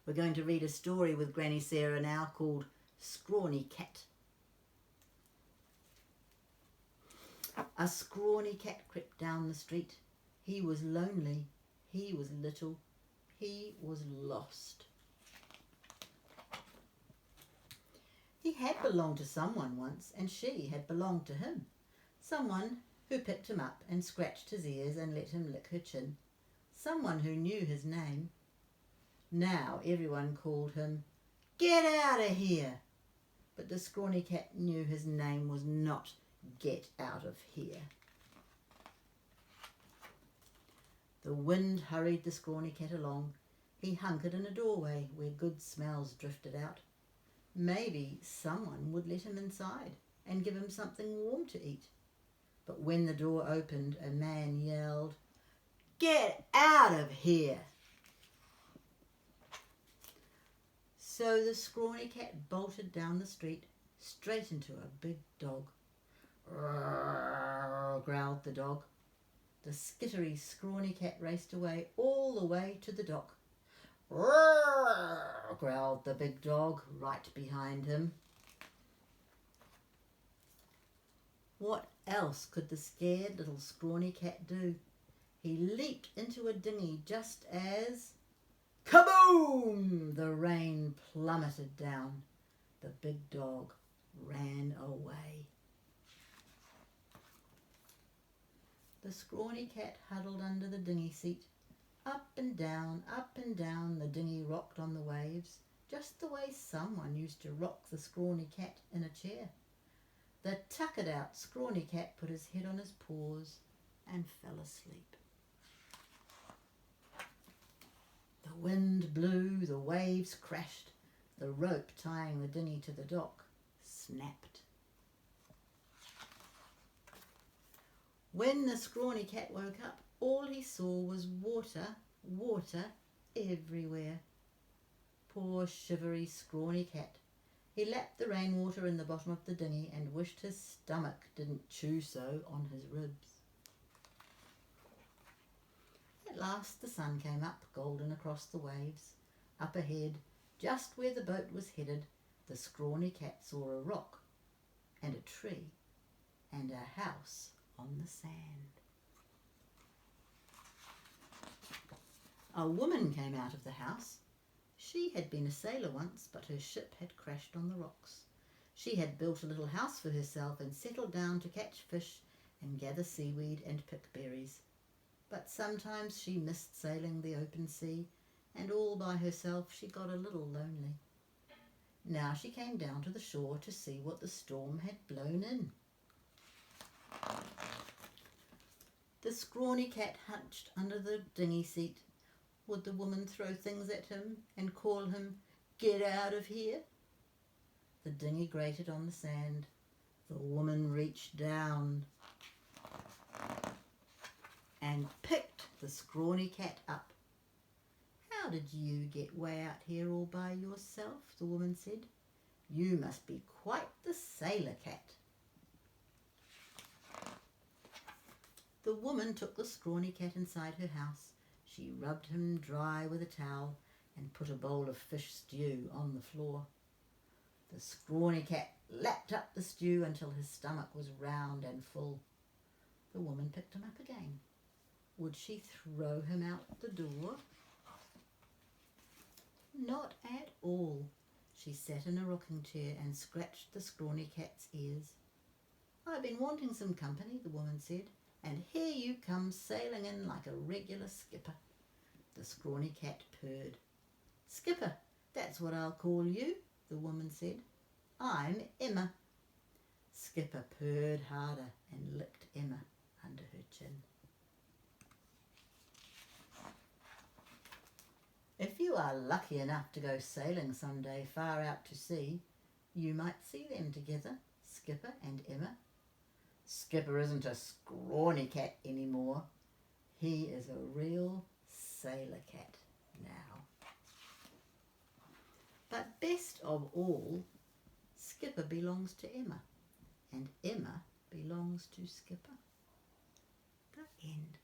We're going to read a story with Granny Sarah now called Scrawny Cat. A scrawny cat crept down the street. He was lonely, he was little, he was lost. He had belonged to someone once, and she had belonged to him. Someone who picked him up and scratched his ears and let him lick her chin. Someone who knew his name. Now everyone called him, "Get out of here!" But the scrawny cat knew his name was not "Get out of here." The wind hurried the scrawny cat along. He hunkered in a doorway where good smells drifted out. Maybe someone would let him inside and give him something warm to eat. But when the door opened, a man yelled, "Get out of here!" So the scrawny cat bolted down the street, straight into a big dog. "Rrrr," growled the dog. The skittery scrawny cat raced away, all the way to the dock. "Rrrr," growled the big dog right behind him. What else could the scared little scrawny cat do? He leaped into a dinghy just as... kaboom! The rain plummeted down. The big dog ran away. The scrawny cat huddled under the dinghy seat. Up and down the dinghy rocked on the waves, just the way someone used to rock the scrawny cat in a chair. The tuckered out scrawny cat put his head on his paws and fell asleep. The wind blew, the waves crashed, the rope tying the dinghy to the dock snapped. When the scrawny cat woke up, all he saw was water, water everywhere. Poor shivery scrawny cat. He lapped the rainwater in the bottom of the dinghy and wished his stomach didn't chew so on his ribs. At last the sun came up, golden across the waves. Up ahead, just where the boat was headed, the scrawny cat saw a rock and a tree and a house on the sand. A woman came out of the house. She had been a sailor once, but her ship had crashed on the rocks. She had built a little house for herself and settled down to catch fish and gather seaweed and pick berries. But sometimes she missed sailing the open sea, and all by herself she got a little lonely. Now she came down to the shore to see what the storm had blown in. The scrawny cat hunched under the dinghy seat. Would the woman throw things at him and call him, "Get out of here"? The dinghy grated on the sand. The woman reached down and picked the scrawny cat up. "How did you get way out here all by yourself?" the woman said. "You must be quite the sailor cat." The woman took the scrawny cat inside her house. She rubbed him dry with a towel and put a bowl of fish stew on the floor. The scrawny cat lapped up the stew until his stomach was round and full. The woman picked him up again. Would she throw him out the door? Not at all. She sat in a rocking chair and scratched the scrawny cat's ears. "I've been wanting some company," the woman said, "and here you come sailing in like a regular skipper." The scrawny cat purred. "Skipper, that's what I'll call you," the woman said. "I'm Emma." Skipper purred harder and licked Emma under her chin. If you are lucky enough to go sailing someday far out to sea, you might see them together, Skipper and Emma. Skipper isn't a scrawny cat anymore. He is a real sailor cat now. But best of all, Skipper belongs to Emma, and Emma belongs to Skipper. The end.